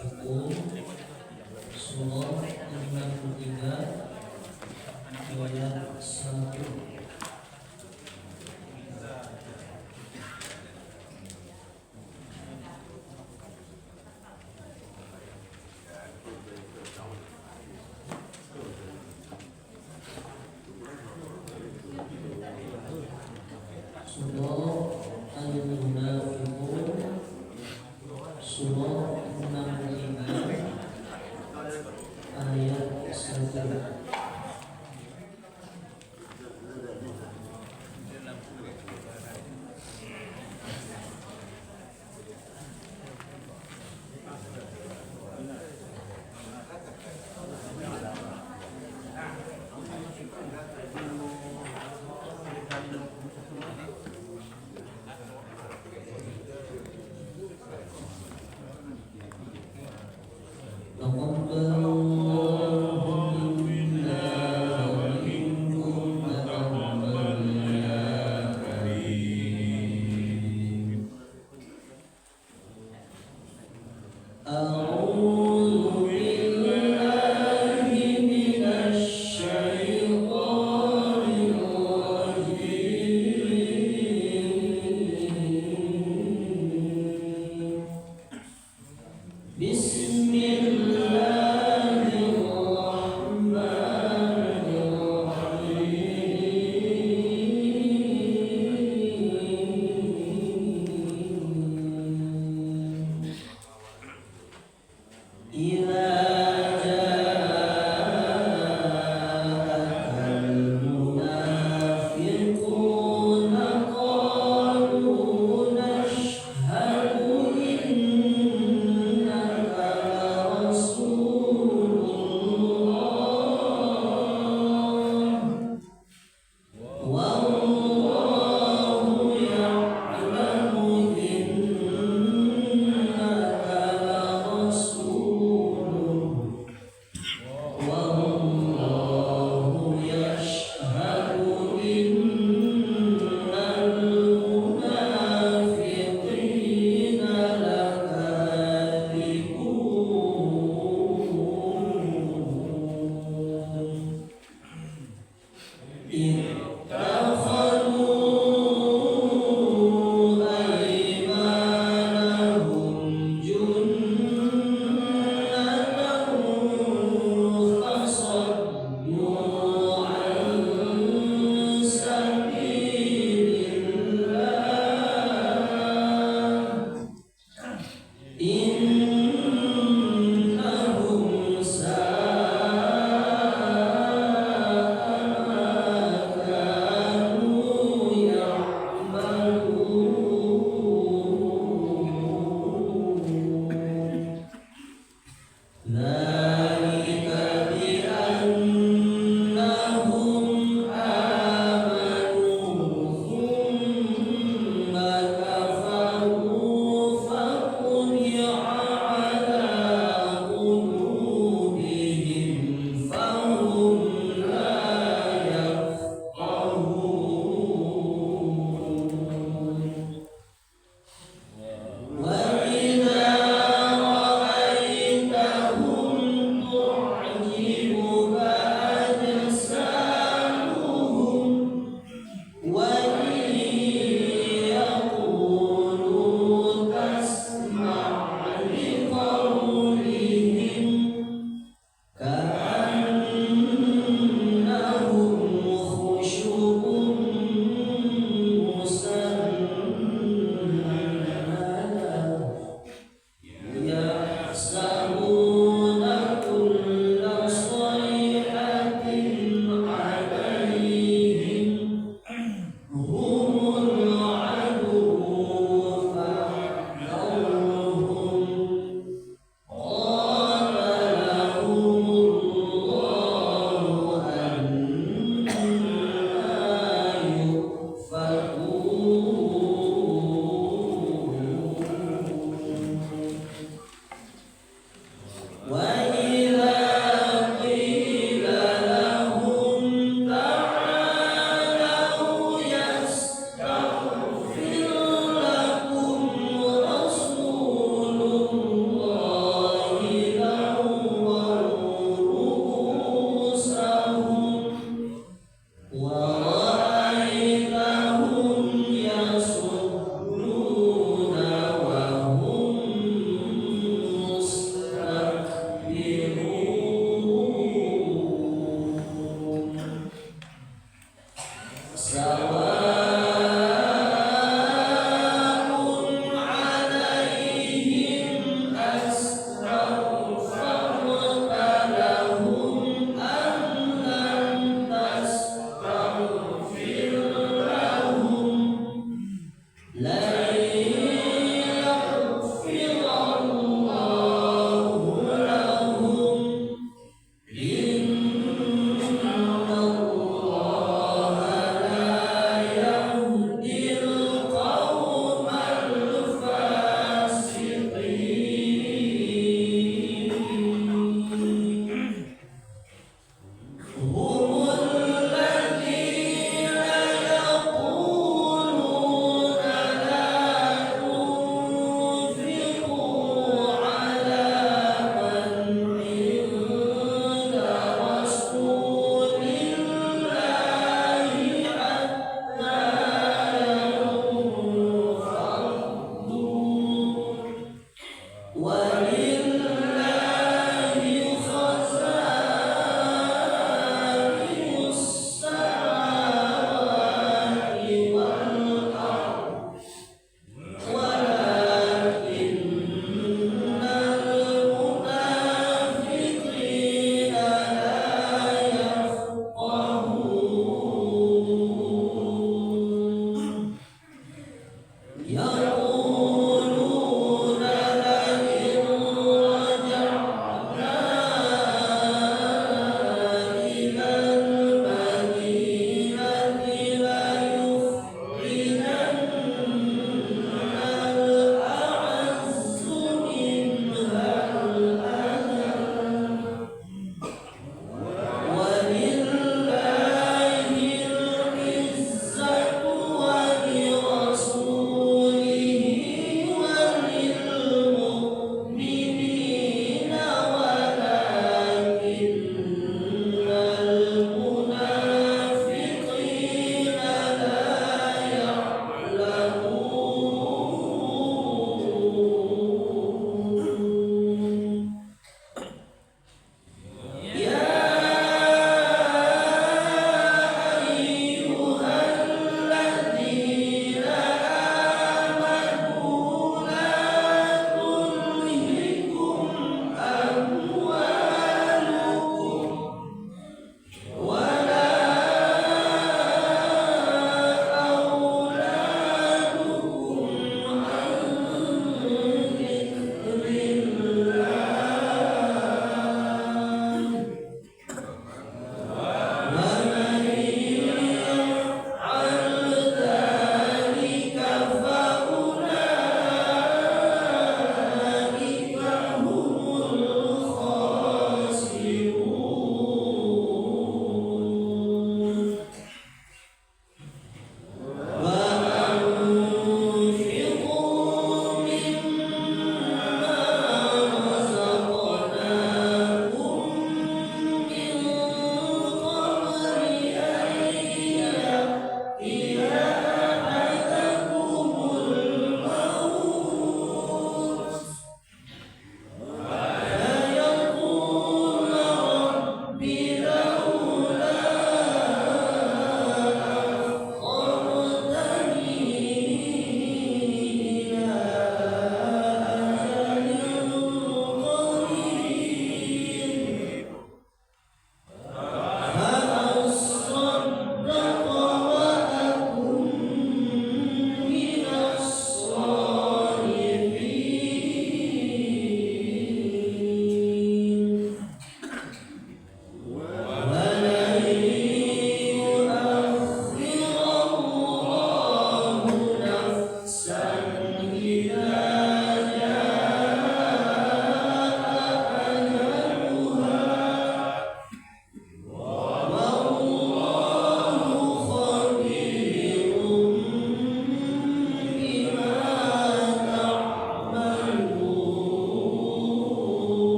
Munafiqun surah 63 ayat 1. Surah Al-Munafiqun surah 63 ayat 1.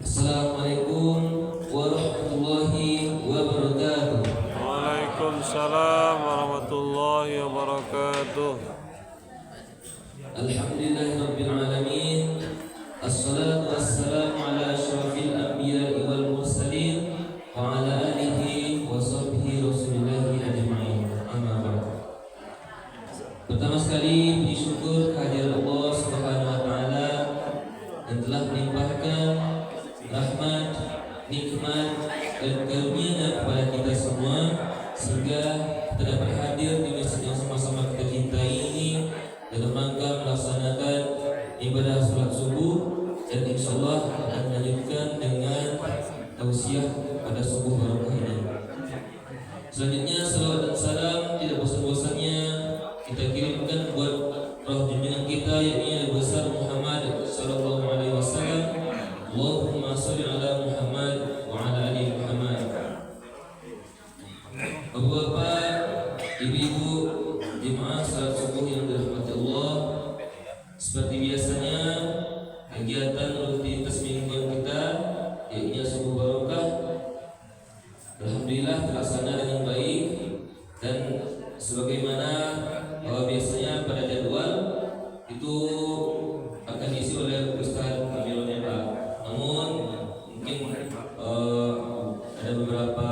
Assalamualaikum warahmatullahi wabarakatuh. Waalaikumsalam warahmatullahi wabarakatuh. Alhamdulillahirabbil alamin. Assalatu wassalamu ala asyrafil anbiya'i wal mursalin wa ala alihi wa sahbihi rasulillahi ajma'in. Amma ba'd. Pertama sekali puji syukur kehadirat Allah Subhanahu wa taala salli ala Muhammad wa ala ali Muhammad. Bapak-bapak, ibu-ibu, jemaah salat subuh yang dirahmati Allah, seperti biasanya kegiatan rutinitas mingguan kita yaitu subuh barokah alhamdulillah terlaksana dengan baik, dan sebagaimana biasanya pada jadwal itu akan diisi oleh Ustaz Kamilun, Pak. Namun mungkin ada beberapa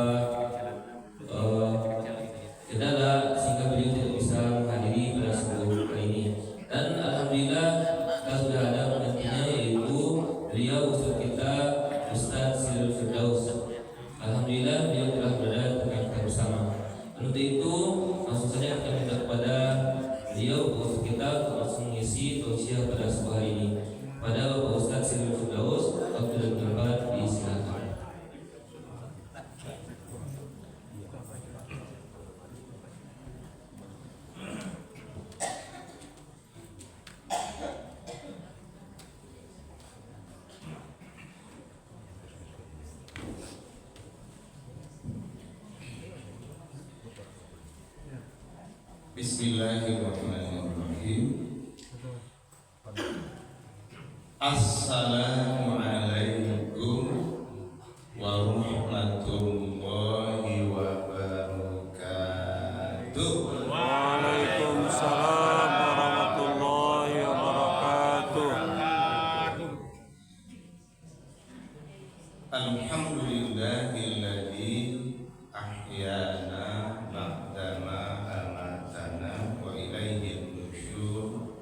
kendala sehingga beliau tidak bisa menghadiri pada subuh kali ini. Dan alhamdulillah kita sudah ada penantinya, yaitu beliau Ustaz kita Ustaz Sirul Firdaus. Alhamdulillah beliau telah berada dengan kita bersama. Untuk itu langsung saja kita minta kepada beliau Ustaz kita untuk langsung mengisi tausiah pada subuh hari ini. Pada Bapak Ustaz Sirul Firdaus, waktu dan tempat disilakan. Bismillahirrahmanirrahim. Assalamualaikum warahmatullahi wabarakatuh. Waalaikumsalam warahmatullahi wabarakatuh. Alhamdulillahilladzi ahyana ba'dama amatana wa ilaihin nusyur.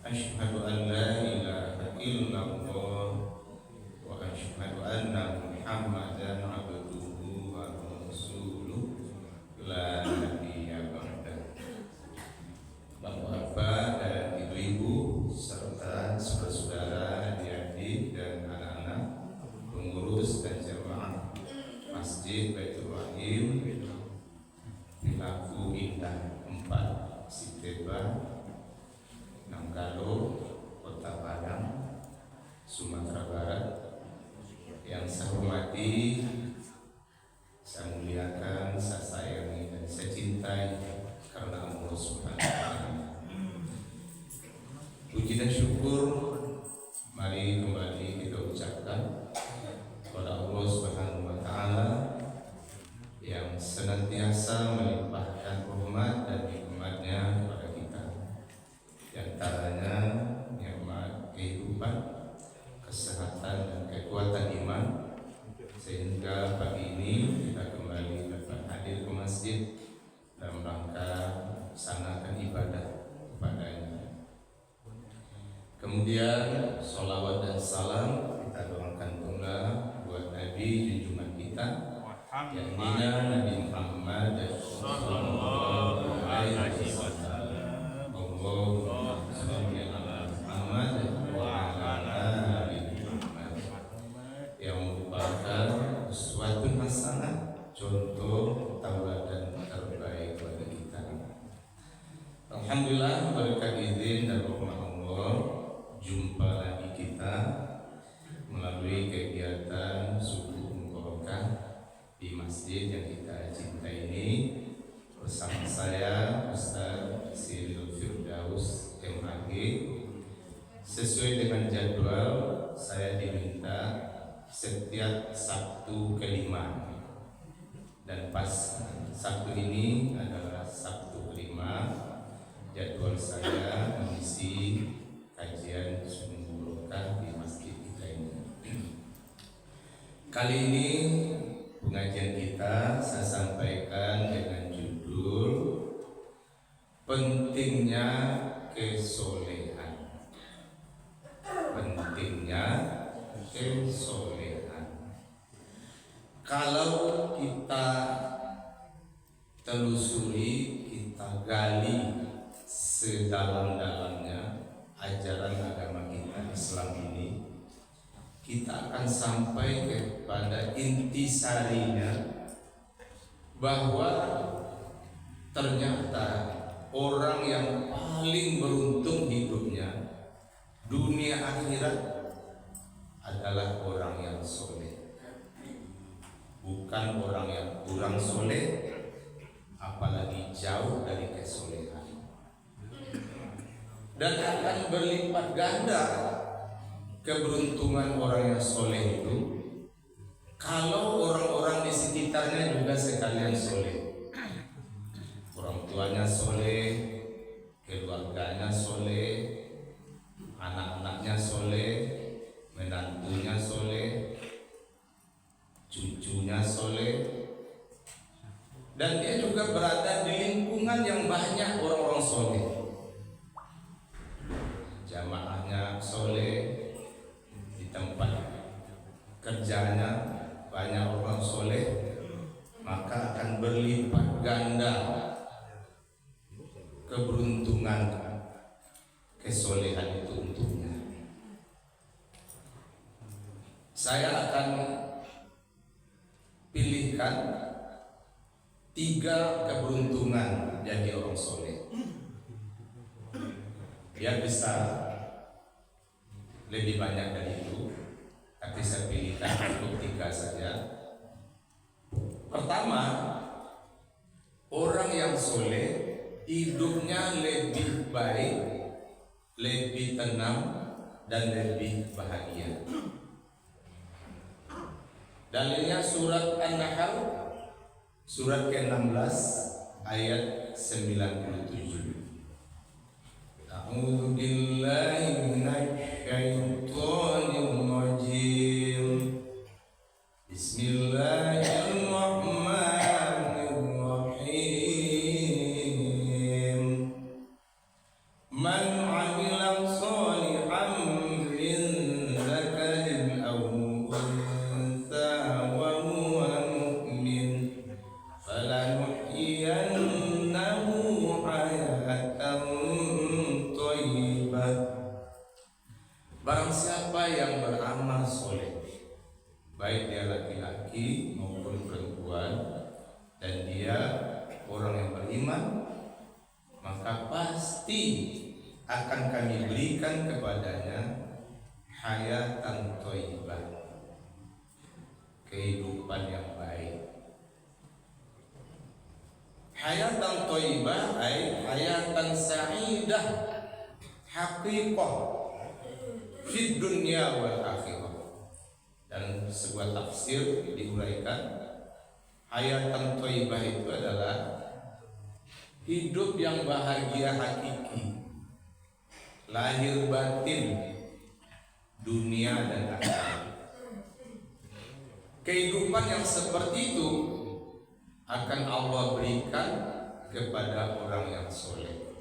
Asyhadu an la ilaha illallah wa asyhadu anna Muhammadan abduhu wa rasuluh la nabiyya ba'dah. Bapak-bapak dan ibu-ibu serta saudara-saudara, adik-adik dan anak-anak, pengurus dan jemaah Masjid Baitur Rahim Pilaku Indah 4 Siteba Nanggalo, Kota Padang, Sumatera Barat, yang saya hormati, saya muliakan, saya sayangi dan saya cintai karena Allah Subhanahu wa Ta'ala. Puji dan syukur mari kembali kita ucapkan kepada Allah Subhanahu wa Ta'ala yang senantiasa melimpahkan rahmat dan nikmat-Nya kepada kita. Di antaranya nikmat kehidupan, kesehatan dan kekuatan iman, sehingga pagi ini kita kembali dapat hadir ke masjid dalam rangka melaksanakan ibadah kepadanya. Kemudian sholawat dan salam kita doakan pula buat Nabi junjungan kita, yakni Nabi Muhammad sallallahu alaihi wasallam. Allahumma shalli ala Muhammad wa ala ali Muhammad, yang merupakan suatu hasanah, contoh tauladan terbaik bagi kita. Alhamdulillah, berkat izin dan rahmat Allah, jumpa lagi kita melalui kegiatan subuh mubarakah di masjid yang kita cintai ini, bersama saya Ustaz Sirul Firdaus MAG. Sesuai dengan jadwal, saya diminta setiap Sabtu kelima, dan pas Sabtu ini adalah Sabtu kelima, jadwal saya mengisi kajian subuh mubarakah di masjid kita ini. Kali ini pengajian kita saya sampaikan dengan judul pentingnya kesolehan. Pentingnya kesolehan. Kalau kita telusuri, kita gali sedalam-dalamnya ajaran agama kita Islam ini, kita akan sampai kepada intisarinya, bahwa ternyata orang yang paling beruntung hidupnya dunia akhirat adalah orang yang soleh, bukan orang yang kurang soleh, apalagi jauh dari kesolehan. Dan akan berlipat ganda keberuntungan orang yang soleh itu kalau orang-orang di sekitarnya juga sekalian soleh. Orang tuanya soleh, keluarganya soleh, anak-anaknya soleh, menantunya soleh, cucunya soleh, dan dia juga berada di lingkungan yang banyak orang-orang soleh. Jamaahnya soleh, di tempat kerjanya banyak orang soleh, maka akan berlipat ganda keberuntungan kesolehan itu untuknya. Saya akan pilihkan 3 keberuntungan jadi orang soleh. Dia bisa lebih banyak dari itu, tapi saya pilihkan untuk 3 saja. Pertama, orang yang soleh hidupnya lebih baik, lebih tenang, dan lebih bahagia. Dalilnya surat An-Nahl surat ke-16 ayat 97. A'udzu billahi minasyaitonir rajim. Bismillahirrahmanirrahim. Man 'amila shalihan min dzakarin aw untha wa huwa mu'min falanuhyiyannahu hayatan thayyibah. Barang siapa yang beramal soleh, baik dia laki-laki maupun perempuan, dan dia orang yang beriman, maka pasti akan kami berikan kepadanya hayatan thayyibah, kehidupan yang baik. Hayatan thayyibah ay hayatan sa'idah haqiqah fid dunya wal akhirah. Dan sebuah tafsir diuraikan, hayatan thayyibah itu adalah hidup yang bahagia hakiki, lahir batin, dunia dan akhirat. Kehidupan yang seperti itu akan Allah berikan kepada orang yang soleh.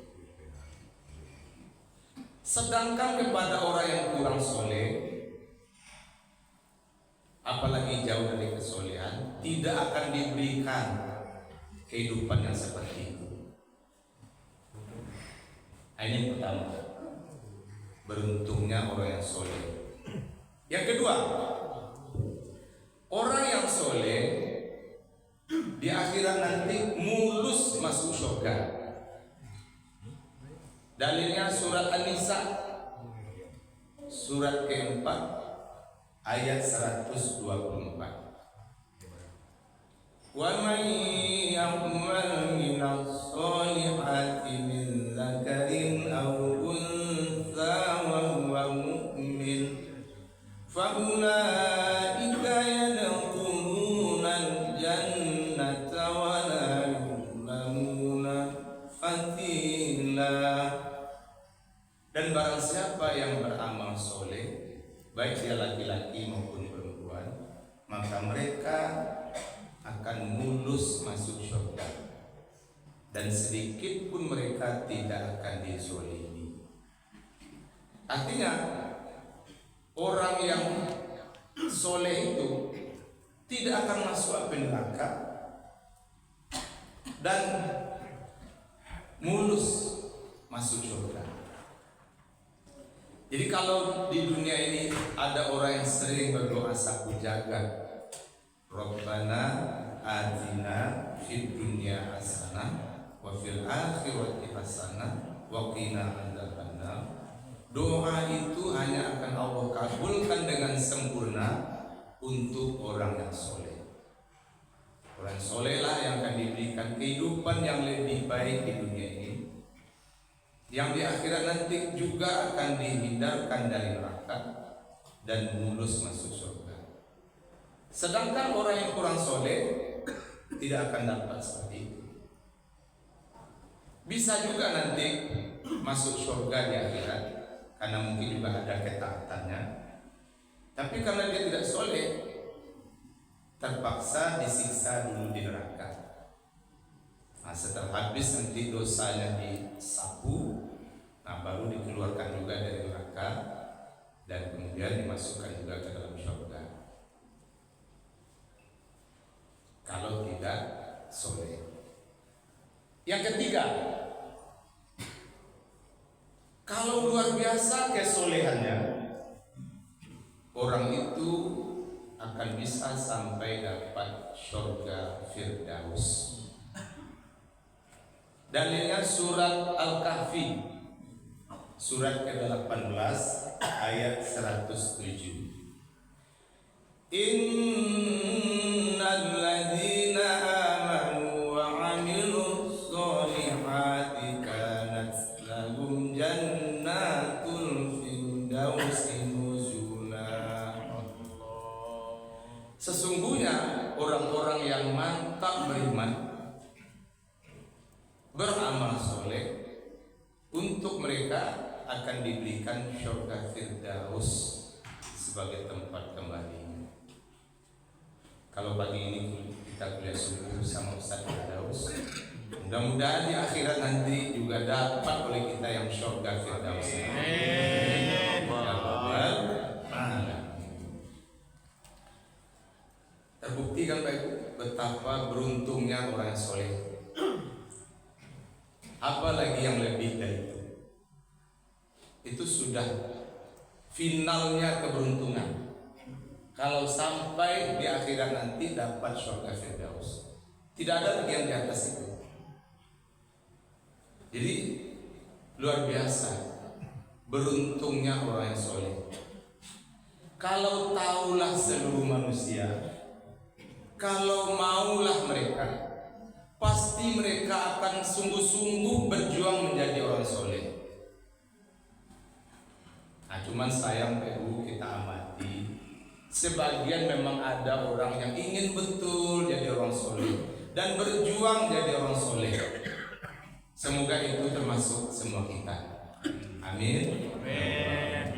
Sedangkan kepada orang yang kurang soleh, apalagi jauh dari kesolehan, tidak akan diberikan kehidupan yang seperti itu. Ini yang pertama, beruntungnya orang yang soleh. Yang kedua, orang yang soleh di akhirat nanti mulus masuk surga. Dalilnya surat An-Nisa surat ke-4 ayat 124. Wa man ya'mal minas solihati min dzakarin aw untha wa huwa mu'min fa ulaika yadkhuluna al-jannata wa la yuzlamuna fatila. Dan barang siapa yang beramal soleh, baik dia laki-laki maupun perempuan, maka mereka akan mulus masuk surga, dan sedikit pun mereka tidak akan dizolimi. Artinya orang yang soleh itu tidak akan masuk api neraka dan mulus masuk surga. Jadi kalau di dunia ini ada orang yang sering berdoa sapu jagat, Rabbana atina fid dunya hasanah wa fil akhirati hasanah wa qina adzabannar. Doa itu hanya akan Allah kabulkan dengan sempurna untuk orang yang soleh. Orang soleh lah yang akan diberikan kehidupan yang lebih baik di dunia ini, yang di akhirat nanti juga akan dihindarkan dari neraka dan mulus masuk surga. Sedangkan orang yang kurang soleh tidak akan dapat seperti itu. Bisa juga nanti masuk surga di akhirat karena mungkin juga ada ketaatannya, tapi karena dia tidak soleh terpaksa disiksa dulu di neraka. Nah, setelah habis nanti dosanya disapu, nah baru dikeluarkan juga dari neraka dan kemudian dimasukkan juga ke dalam surga. Kalau tidak soleh. Yang ketiga, kalau luar biasa kesolehannya, orang itu akan bisa sampai dapat surga Firdaus. Dalilnya surat Al-Kahfi, surat ke-18 ayat 107. Innal ladzina amanu wa 'amilus sholihati kanat lahum jannatul firdausi nuzula. Sesungguhnya orang-orang yang mantap beriman, beramal soleh, untuk mereka akan diberikan surga Firdaus sebagai tempat kembali. Kalau pagi ini kita kuliah subuh sama Ustaz Firdaus, mudah-mudahan di akhirat nanti juga dapat oleh kita yang surga Firdaus. Terbukti kan Pak Ibu betapa beruntungnya orang yang soleh. Apalagi yang lebih dari itu. Itu sudah finalnya keberuntungan. Kalau sampai di akhirat nanti dapat surga Firdaus, tidak ada lagi yang di atas itu. Jadi luar biasa beruntungnya orang yang soleh. Kalau tahulah seluruh manusia, kalau maulah mereka, pasti mereka akan sungguh-sungguh berjuang menjadi orang soleh. Nah, cuman sayang Ibu, kita amati sebagian memang ada orang yang ingin betul jadi orang soleh dan berjuang jadi orang soleh. Semoga itu termasuk semua kita. Amin. Amin.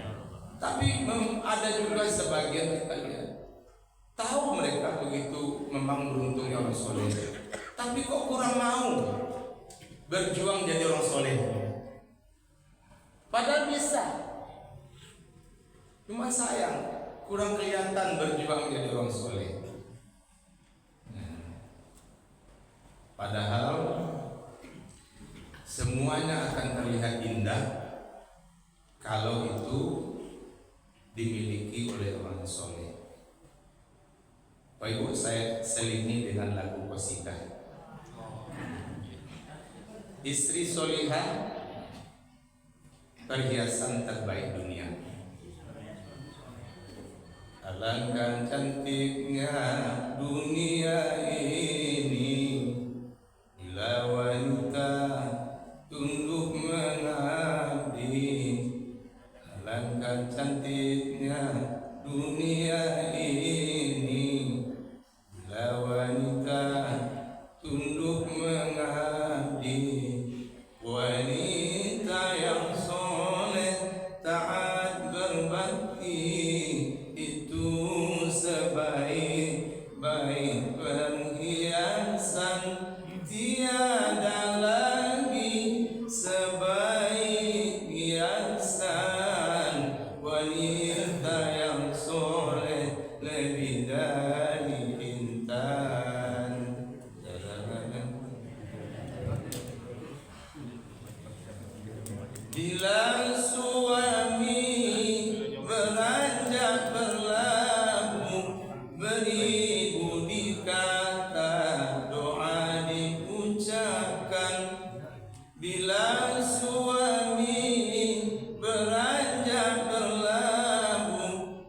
Tapi ada juga sebagian kita lihat, tahu mereka begitu memang beruntungnya orang soleh, tapi kok kurang mau berjuang jadi orang soleh. Padahal bisa, cuma sayang kurang kelihatan berjuang jadi orang soleh. Padahal semuanya akan terlihat indah kalau itu dimiliki oleh orang soleh. Pak Ibu, saya selingi dengan lagu qasidah. Istri solihah, perhiasan terbaik dunia. Alangkah cantiknya dunia ini bila wanita tunduk mengabdi. Alangkah cantiknya dunia ini bila wanita tunduk mengabdi. Wanita yang soleh taat berbakti, sebaik-baik perhiasan, tiada lagi sebaik hiasan. Wanita yang soleh lebih dari intan. Bila suami beranjak berlabuh, beribu dikata doa diucapkan. Bila suami beranjak berlabuh,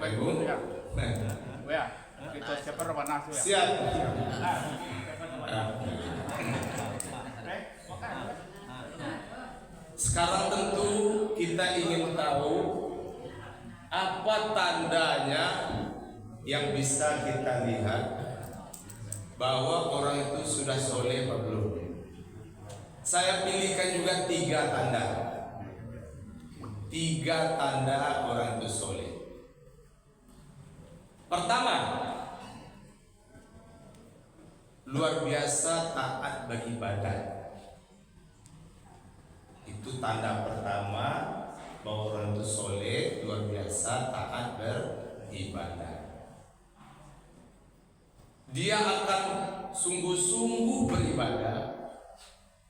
Bapak Ibu. Ya, kita siapa mana ya? Siap. Sekarang tentu kita ingin tahu apa tandanya yang bisa kita lihat bahwa orang itu sudah soleh atau belum. Saya pilihkan juga 3 tanda. 3 tanda orang itu soleh. Pertama, luar biasa taat beribadah. Itu tanda pertama bahwa orang itu soleh, luar biasa taat beribadah. Dia akan sungguh-sungguh beribadah,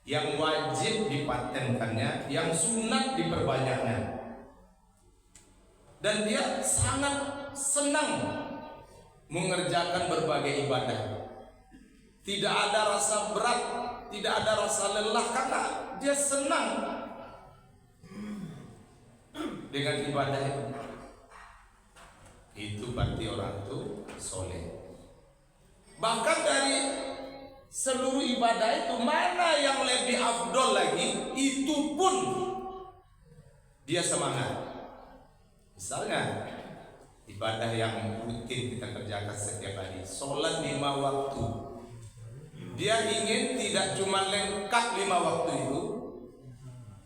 yang wajib dipatenkannya, yang sunat diperbanyaknya, dan dia sangat senang mengerjakan berbagai ibadah. Tidak ada rasa berat, tidak ada rasa lelah, karena dia senang dengan ibadah itu. Itu berarti orang itu soleh. Bahkan dari seluruh ibadah itu, mana yang lebih afdol lagi, itu pun dia semangat. Misalnya ibadah yang rutin kita kerjakan setiap hari, sholat 5 waktu. Dia ingin tidak cuma lengkap 5 waktu itu,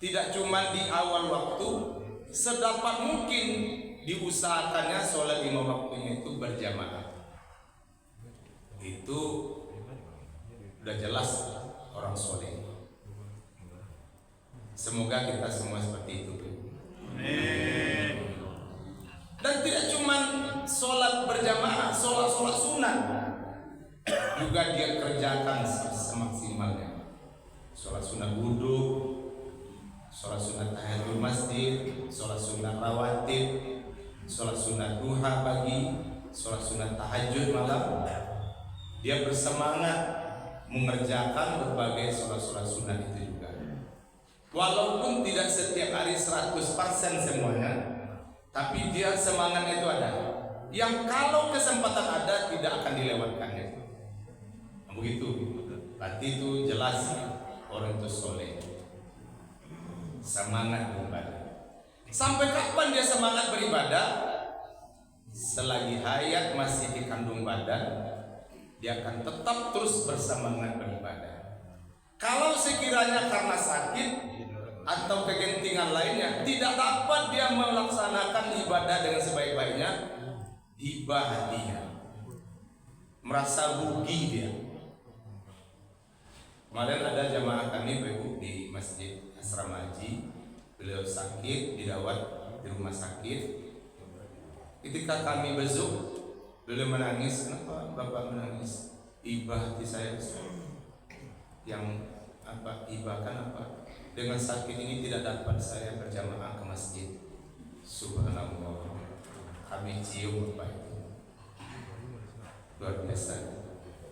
tidak cuma di awal waktu, sedapat mungkin diusahakannya sholat 5 waktunya itu berjamaah. Itu udah jelas orang soleh. Semoga kita semua seperti itu. Dan tidak cuma sholat berjamaah, sholat sunat juga dia kerjakan semaksimalnya. Sholat sunat wudhu, sholat sunat tahiyatul masjid, sholat sunat rawatib, sholat sunat duha pagi, sholat sunat tahajud malam. Dia bersemangat mengerjakan berbagai sholat-sholat sunat itu juga. Walaupun tidak setiap hari 100% semuanya, tapi dia semangatnya itu ada. Yang kalau kesempatan ada tidak akan dilewatkannya. Begitu. Berarti itu jelas orang itu soleh. Semangat beribadah. Sampai kapan dia semangat beribadah? Selagi hayat masih di kandung badan, dia akan tetap terus bersemangat beribadah. Kalau sekiranya karena sakit atau kegentingan lainnya tidak dapat dia melaksanakan ibadah dengan sebaik-baiknya, hibah hatinya, merasa rugi dia. Kemarin ada jamaah kami Ibu di Masjid Asrama Haji, beliau sakit, dirawat di rumah sakit. Ketika kami besuk, beliau menangis. Kenapa Bapak menangis? Ibah hati saya besar. Yang apa? Ibahkan apa? Dengan sakit ini tidak dapat saya berjamaah ke masjid. Subhanallah. Kami cium Bapak itu. Luar biasa.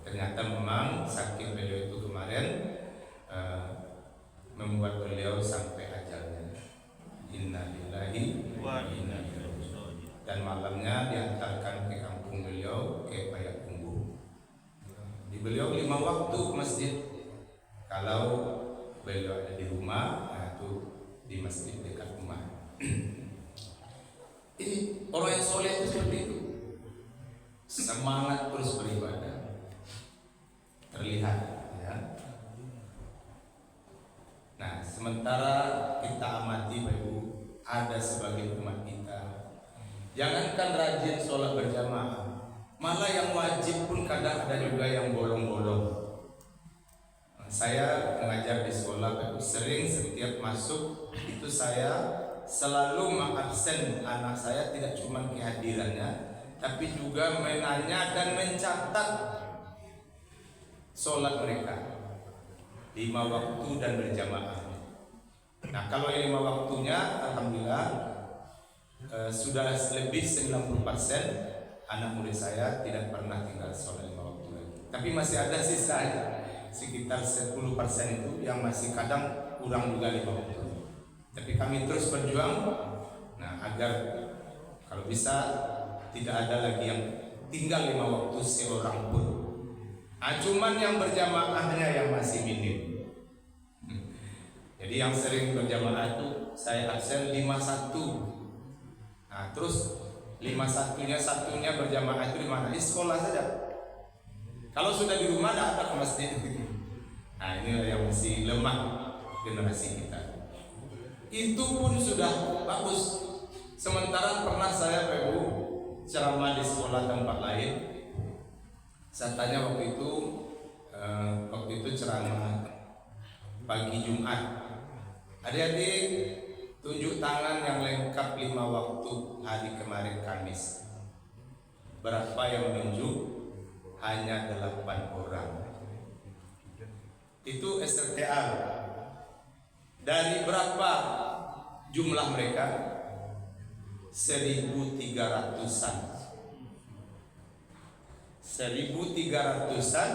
Ternyata memang sakit beliau itu kemarin membuat beliau sampai ajalnya. Innalillahi wa inna ilaihi raji'un. Dan malamnya diantarkan ke kampung beliau, ke Payakumbuh. Di beliau 5 waktu ke masjid. Kalau beliau ada di rumah, itu di masjid dekat rumah. Ini orang yang soleh itu seperti itu, semangat terus beribadah, terlihat ya. Nah, sementara kita amati Bapak Ibu, ada sebagian umat kita jangankan rajin sholat berjamaah, malah yang wajib pun kadang ada juga yang bolong-bolong. Saya mengajar di sekolah, sering setiap masuk itu saya selalu mengabsen anak saya, tidak cuma kehadirannya, tapi juga menanya dan mencatat sholat mereka 5 waktu dan berjamaah. Nah, kalau yang 5 waktunya, alhamdulillah sudah lebih 90% anak murid saya tidak pernah tinggal sholat 5 waktu lagi. Tapi masih ada sisa sekitar 10% itu yang masih kadang kurang juga 5 waktu. Tapi kami terus berjuang, nah agar kalau bisa 3 tidak ada lagi yang tinggal 5 waktu seorang pun. Cuman yang berjamaahnya yang masih minim. Jadi yang sering berjamaah itu saya absen 51. Terus 51-nya berjamaah itu di mana? Di sekolah saja. Kalau sudah di rumah tidak ada ke masjid. Ini yang masih lemah generasi kita. Itu pun sudah bagus. Sementara pernah saya ceramah di sekolah tempat lain. Saya tanya waktu itu ceramah pagi Jumat. Adik-adik tunjuk tangan yang lengkap 5 waktu hari kemarin Kamis. Berapa yang menunjuk? Hanya 8 orang. Itu SRTA. Dari berapa jumlah mereka? 1.300-an. 1.300-an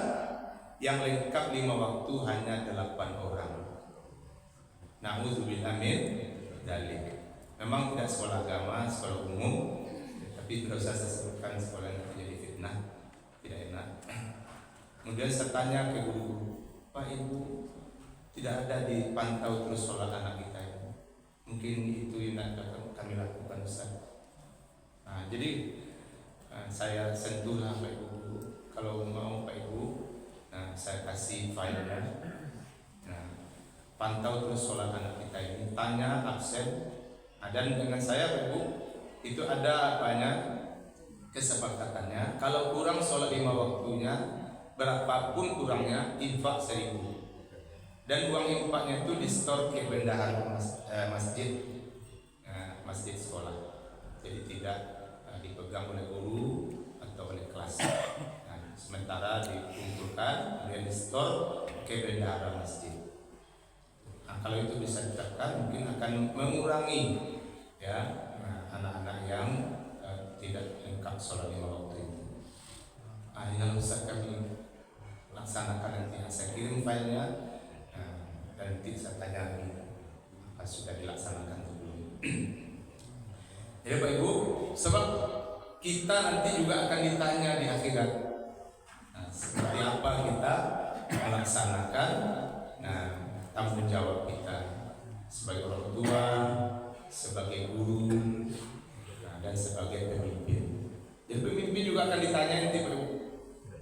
yang lengkap 5 waktu hanya 8 orang. Na'udzubillah min dzalik. Memang tidak sekolah agama, sekolah umum, tapi tidak usah saya sebutkan sekolah yang terjadi fitnah, tidak enak. Kemudian saya tanya ke guru, Pak Ibu, tidak ada dipantau terus sholat anak kita ini. Mungkin itu yang akan kami lakukan, Ustaz. Jadi saya sentuhlah Pak Ibu. Kalau mau Pak Ibu, saya kasih filenya. Pantau terus sholat anak kita ini, tanya absen. Dan dengan saya Pak Ibu, itu ada apanya, kesepakatannya. Kalau kurang sholat 5 waktunya, berapapun kurangnya, infak 1.000. Dan uang infaknya itu di-store ke bendahara masjid, masjid sekolah. Jadi tidak dipegang oleh guru atau oleh kelas. Sementara dikumpulkan, kemudian di-store ke bendahara masjid. Kalau itu bisa diterapkan, mungkin akan mengurangi anak-anak yang tidak lengkap sholat 5 waktu itu. Yang bisa kami laksanakan nanti, saya kirim filenya, dan nanti saya tanya lagi apa sudah dilaksanakan atau belum. Ya Pak Ibu, sebab kita nanti juga akan ditanya di akhirat. Seperti apa kita melaksanakan tanggung jawab kita sebagai orang tua, sebagai guru, dan sebagai pemimpin. Jadi pemimpin juga akan ditanya nanti,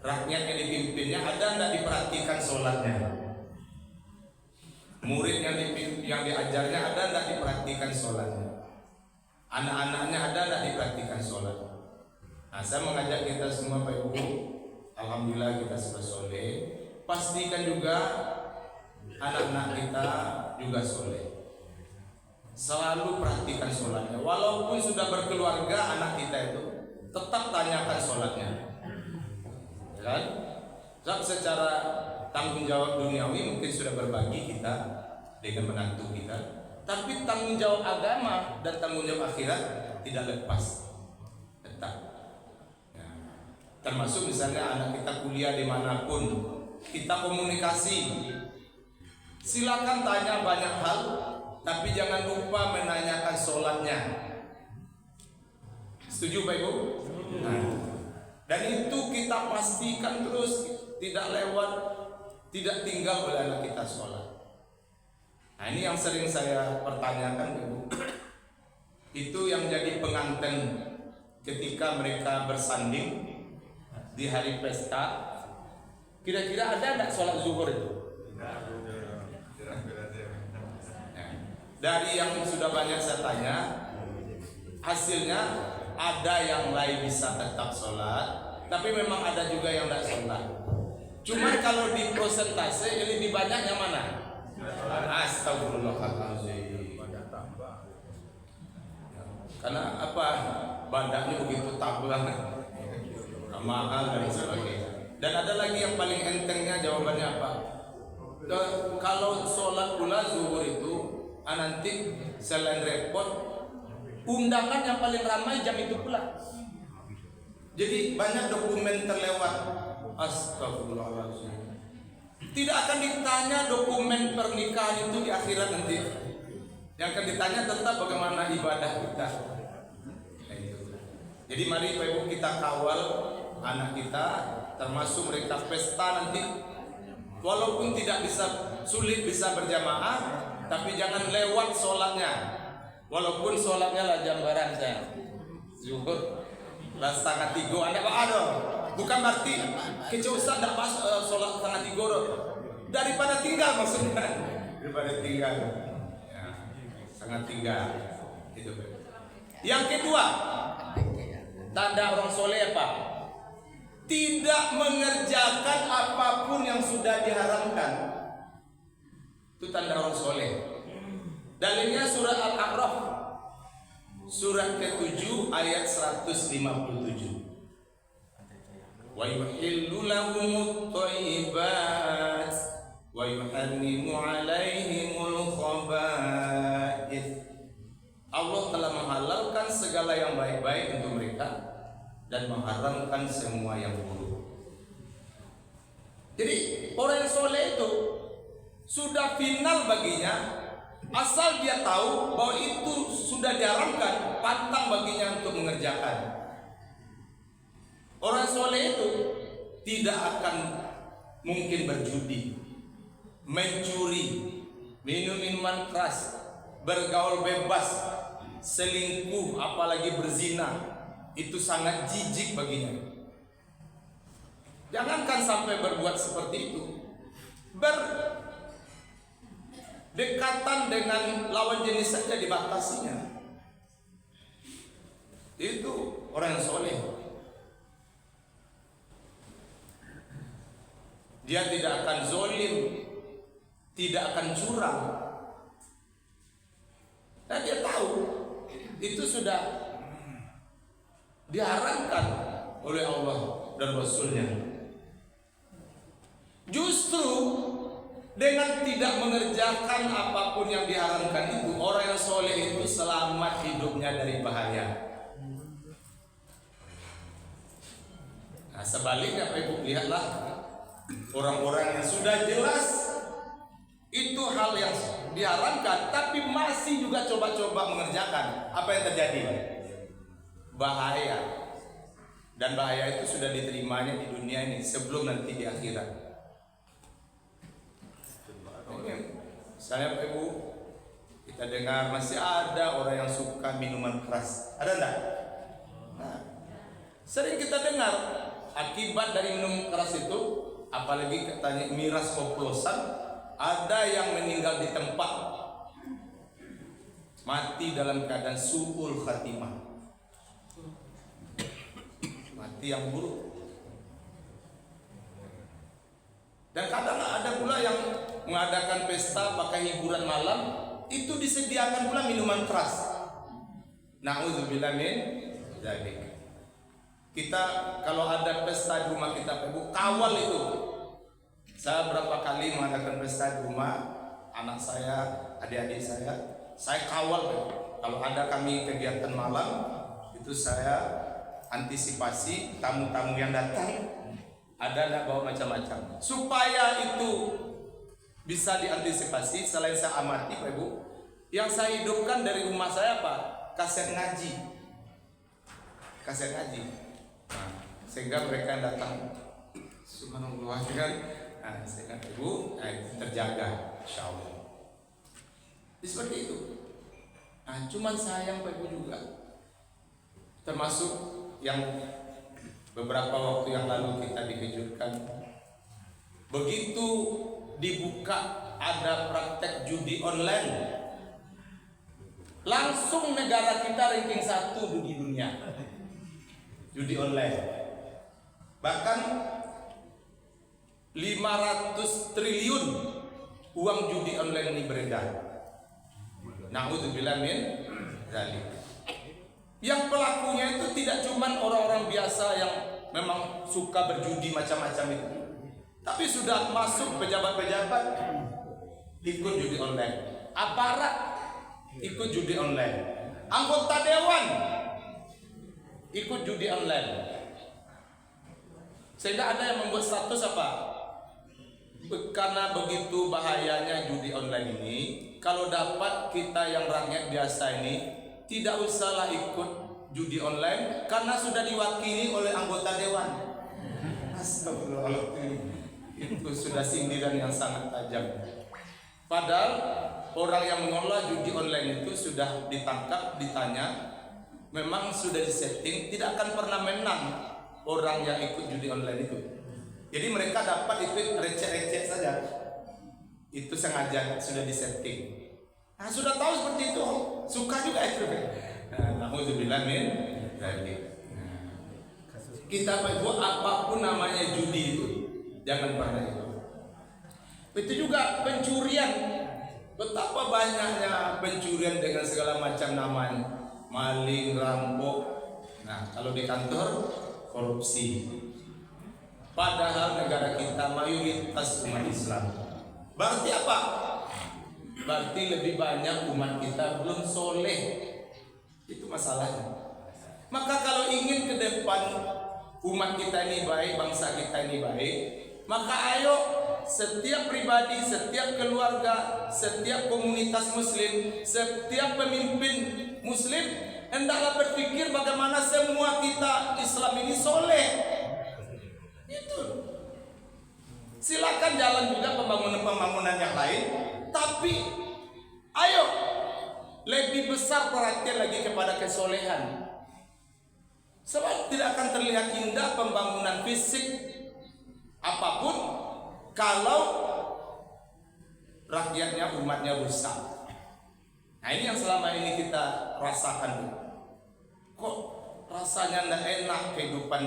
rakyat yang dipimpinnya ada tidak diperhatikan sholatnya? Murid yang diajarnya ada tidak diperhatikan sholatnya? Anak-anaknya ada tidak diperhatikan sholatnya? Saya mengajak kita semua Pak Ibu, alhamdulillah kita sudah soleh. Pastikan juga anak-anak kita juga soleh. Selalu perhatikan sholatnya. Walaupun sudah berkeluarga, anak kita itu tetap tanyakan sholatnya, kan? Sebab secara tanggung jawab duniawi mungkin sudah berbagi kita dengan menantu kita, tapi tanggung jawab agama dan tanggung jawab akhirat tidak lepas, tetap. Termasuk misalnya anak kita kuliah dimanapun, kita komunikasi, silakan tanya banyak hal, tapi jangan lupa menanyakan sholatnya. Setuju Pak Ibu? Dan itu kita pastikan terus, tidak lewat, tidak tinggal oleh anak kita sholat. Ini yang sering saya pertanyakan Ibu. Itu yang jadi pengantin ketika mereka bersanding di hari pesta. Kira-kira ada tidak sholat zuhur itu? Dari yang sudah banyak saya tanya, hasilnya ada yang lain bisa tetap sholat, tapi memang ada juga yang tidak sholat. Cuma kalau di persentase yang lebih banyak yang mana? Astagfirullahaladzim. Karena apa? Badaknya begitu tablang, mahal dan sebagainya. Dan ada lagi yang paling entengnya, jawabannya apa? Kalau sholat pula zuhur itu, nanti selain repot, undangan yang paling ramai jam itu pula. Jadi banyak dokumen terlewat. Astagfirullahaladzim. Tidak akan ditanya dokumen pernikahan itu di akhirat nanti. Yang akan ditanya tetap bagaimana ibadah kita. Jadi mari Bapak Ibu kita kawal anak kita, termasuk mereka pesta nanti. Walaupun tidak sulit bisa berjamaah, tapi jangan lewat sholatnya. Walaupun sholatnya lah jambaran saya, zuhur lah 2:30 Anda ada. Bukan berarti kecil Ustaz tidak pas sholat 2:30 daripada tinggal maksudnya. Daripada tinggal, ya, sangat tinggal. Itu. Yang kedua, tanda orang soleh apa? Tidak mengerjakan apapun yang sudah diharamkan. Itu tanda orang soleh. Dalilnya surah Al-A'raf, surah ke-7 ayat 157. Wa yuhillu lahumut thayyibat wa yuharrimu 'alaihimul khaba'ith. Allah telah menghalalkan segala yang baik-baik untuk mereka dan mengharamkan semua yang buruk. Jadi orang yang soleh itu sudah final baginya. Asal dia tahu bahwa itu sudah diharamkan, pantang baginya untuk mengerjakan. Orang soleh itu tidak akan mungkin berjudi, mencuri, minum minuman keras, bergaul bebas, selingkuh, apalagi berzina. Itu sangat jijik baginya. Jangankan sampai berbuat seperti itu, berdekatan dengan lawan jenis saja dibatasinya. Itu orang yang soleh. Dia tidak akan zolim, tidak akan curang. Dan dia tahu itu sudah diharamkan oleh Allah dan Rasulnya. Justru dengan tidak mengerjakan apapun yang diharamkan itu, orang yang soleh itu selamat hidupnya dari bahaya. Nah, sebaliknya Bapak Ibu lihatlah orang-orang yang sudah jelas itu hal yang diharamkan, tapi masih juga coba-coba mengerjakan. Apa yang terjadi? Bahaya. Dan bahaya itu sudah diterimanya di dunia ini sebelum nanti di akhirat. Misalnya Bapak Ibu, kita dengar masih ada orang yang suka minuman keras. Ada enggak? Nah, sering kita dengar akibat dari minum keras itu, apalagi katanya miras oplosan, ada yang meninggal di tempat, mati dalam keadaan su'ul khatimah, mati yang buruk. Dan kadang ada pula yang mengadakan pesta pakai hiburan malam, itu disediakan pula minuman keras. Na'udzubillah min dzalik. Kita kalau ada pesta di rumah kita, Ibu, kawal itu. Saya berapa kali mengadakan pesta di rumah anak saya, adik-adik saya kawal. Kalau ada kami kegiatan malam, itu saya antisipasi tamu-tamu yang datang. Ada nak bawa macam-macam supaya itu bisa diantisipasi. Selain saya amati Pak Ibu, yang saya hidupkan dari rumah saya apa? Kaset ngaji. Nah, sehingga mereka yang datang, subhanallah kan, nah, sehingga Ibu terjaga, insyaallah. Seperti itu. Nah, cuman sayang Pak Ibu juga, termasuk yang beberapa waktu yang lalu kita dikejutkan, begitu dibuka ada praktek judi online, langsung negara kita ranking 1 di dunia judi online. Bahkan 500 triliun uang judi online ini beredar. Na'udzubillah min dzalik. Yang pelakunya itu tidak cuma orang-orang biasa yang memang suka berjudi macam-macam itu, tapi sudah masuk pejabat-pejabat ikut judi online, aparat ikut judi online, anggota dewan ikut judi online. Sehingga ada yang membuat status apa? Karena begitu bahayanya judi online ini, kalau dapat kita yang rakyat biasa ini tidak usahlah ikut judi online karena sudah diwakili oleh anggota dewan. Astagfirullahaladzim. Itu sudah sindiran yang sangat tajam. Padahal orang yang mengelola judi online itu sudah ditangkap, ditanya, memang sudah disetting tidak akan pernah menang orang yang ikut judi online itu. Jadi mereka dapat itu receh-receh saja. Itu sengaja sudah disetting. Nah, sudah tahu seperti itu, suka juga itu. Alhamdulillah min dzalik. Kita buat apapun namanya judi itu, jangan pernah itu. Itu juga pencurian. Betapa banyaknya pencurian dengan segala macam namanya, maling, rampok. Nah, kalau di kantor korupsi. Padahal negara kita mayoritas umat Islam. Berarti apa? Berarti lebih banyak umat kita belum soleh. Itu masalahnya. Maka kalau ingin ke depan umat kita ini baik, bangsa kita ini baik, maka ayo setiap pribadi, setiap keluarga, setiap komunitas muslim, setiap pemimpin muslim hendaklah berpikir bagaimana semua kita Islam ini soleh. Itu. Silakan jalan juga pembangunan-pembangunan yang lain, tapi ayo lebih besar perhatian lagi kepada kesolehan. Sebab tidak akan terlihat indah pembangunan fisik apapun kalau rakyatnya, umatnya rusak. Nah, ini yang selama ini kita rasakan. Kok rasanya tidak enak kehidupan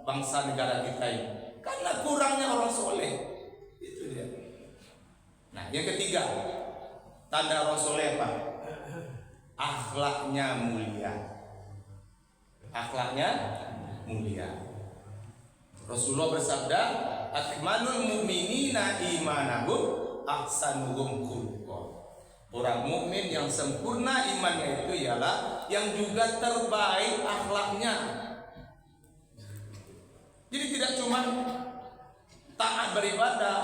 bangsa negara kita ini? Karena kurangnya orang soleh. Itu dia. Nah, yang ketiga, tanda orang soleh apa? Akhlaknya mulia. Akhlaknya mulia. Rasulullah bersabda, akmalul mu'minina imanahum ahsanuhum khuluqa. Orang mukmin yang sempurna imannya itu ialah yang juga terbaik akhlaknya. Jadi tidak cuma taat beribadah,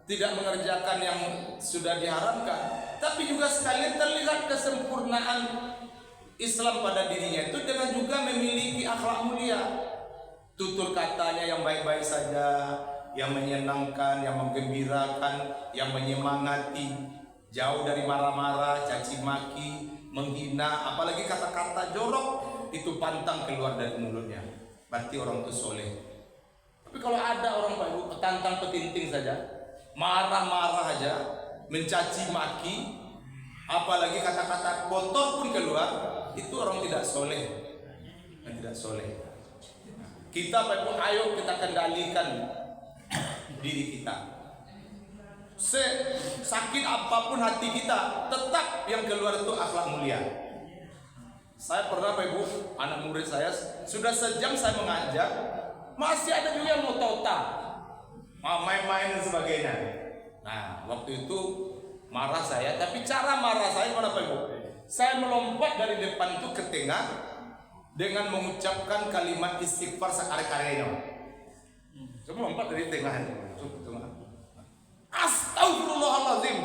tidak mengerjakan yang sudah diharamkan, tapi juga sekalian terlihat kesempurnaan Islam pada dirinya itu dengan juga memiliki akhlak mulia. Tutur katanya yang baik-baik saja, yang menyenangkan, yang menggembirakan, yang menyemangati, jauh dari marah-marah, caci maki, menghina, apalagi kata-kata jorok itu pantang keluar dari mulutnya. Berarti orang itu soleh. Tapi kalau ada orang baru petantang petinting saja, marah-marah aja, mencaci maki, apalagi kata-kata kotor pun keluar, itu orang tidak soleh. Dan tidak soleh. Kita Bapak, ayo kita kendalikan diri kita. Sakit apapun hati kita, tetap yang keluar itu akhlak mulia. Saya pernah Bapak Ibu, anak murid saya sudah sejam saya mengajar, masih ada juga yang mau tauta, main-main dan sebagainya. Nah, waktu itu marah saya, tapi cara marah saya mana Bapak Ibu? Saya melompat dari depan itu ke tengah dengan mengucapkan kalimat istighfar sekali-kalinya. Saya melompat dari tengah. Astagfirullahaladzim.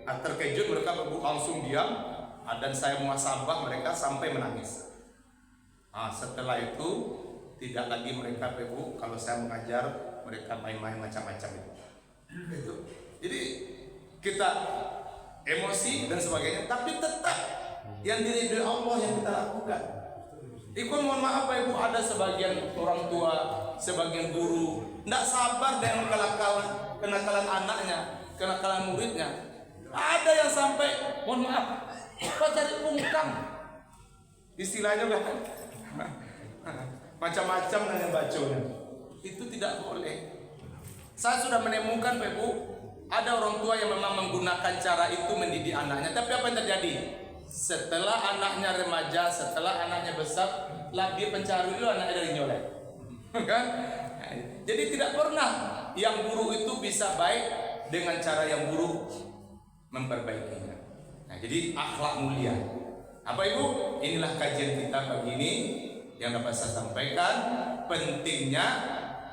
Nah, terkejut mereka langsung diam, dan saya muhasabah mereka sampai menangis. Nah, setelah itu tidak lagi mereka Ibu, kalau saya mengajar mereka main-main macam-macam itu. Jadi kita emosi dan sebagainya, tapi tetap yang diridhoi Allah yang kita lakukan. Ikut mohon maaf Ibu, ada sebagian orang tua, sebagian guru tidak sabar dengan kenakalan anaknya, kenakalan muridnya. Ada yang sampai mohon maaf, kok cari pungkang, istilahnya kan macam-macam dengan bacanya. Itu tidak boleh. Saya sudah menemukan Ibu, ada orang tua yang memang menggunakan cara itu mendidik anaknya. Tapi apa yang terjadi? Setelah anaknya remaja, setelah anaknya besar, lagi pencari dulu anaknya dari nyolek. Kan? Jadi tidak pernah yang buruk itu bisa baik dengan cara yang buruk memperbaikinya. Nah, jadi akhlak mulia. Apa Ibu? Inilah kajian kita pagi ini yang dapat saya sampaikan, pentingnya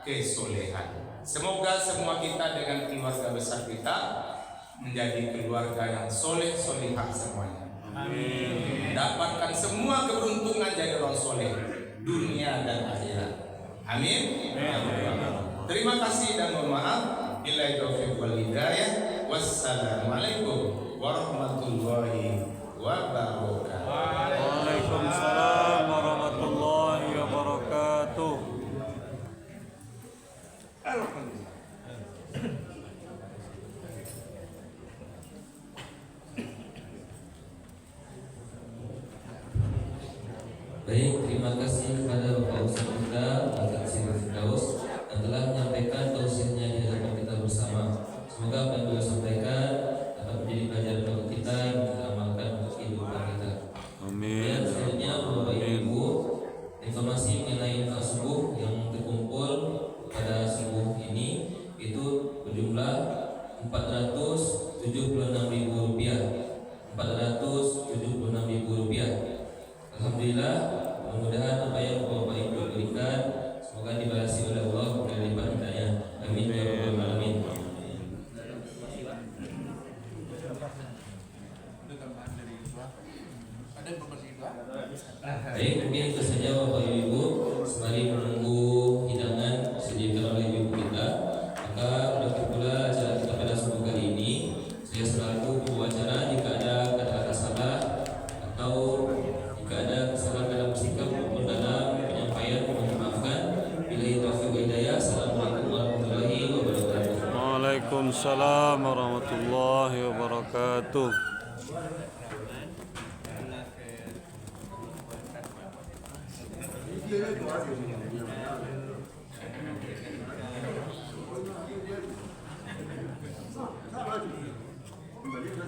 kesolehan. Semoga semua kita dengan keluarga besar kita menjadi keluarga yang soleh solihah semuanya. Dapatkan semua keberuntungan jadi orang soleh dunia dan akhirat. Amin. Terima kasih dan mohon maaf. Billahi taufiq wal hidayah. Wassalamualaikum warahmatullahi wabarakatuh. Waalaikumsalam warahmatullahi wabarakatuh. Baik, terima kasih kepada Bapak Ustaz kita, Bapak Sirul Firdaus, yang telah menyampaikan tausiahnya di hadapan kita bersama. Semoga apa yang beliau sampaikan dapat menjadi pelajaran bagi kita dan kita amalkan untuk kehidupan kita. Amin. Dan selanjutnya Bapak Ibu, informasi mengenai infak subuh yang terkumpul pada subuh ini itu berjumlah Rp476.000. Rp476.000. Alhamdulillah, mudah-mudahan apa yang Bapak Ibu berikan semoga dibalasi oleh Allah berlipat lipat hidayah. Amin ya rabbal alamin. Baik, mungkin itu saja Bapak Ibu. Sembari menunggu hidangan disediakan oleh ibu kita, maka berakhir pula acara kita pada subuh kali ini. Saya selaku pembawa acara, jika ada kata-kata salah atau jika ada kesalahan dalam sikap maupun dalam penyampaian, mohon dimaafkan. Billahi taufiq wal hidayah. Assalamualaikum warahmatullahi wabarakatuh. Waalaikumsalam warahmatullahi wabarakatuh. Kembali ke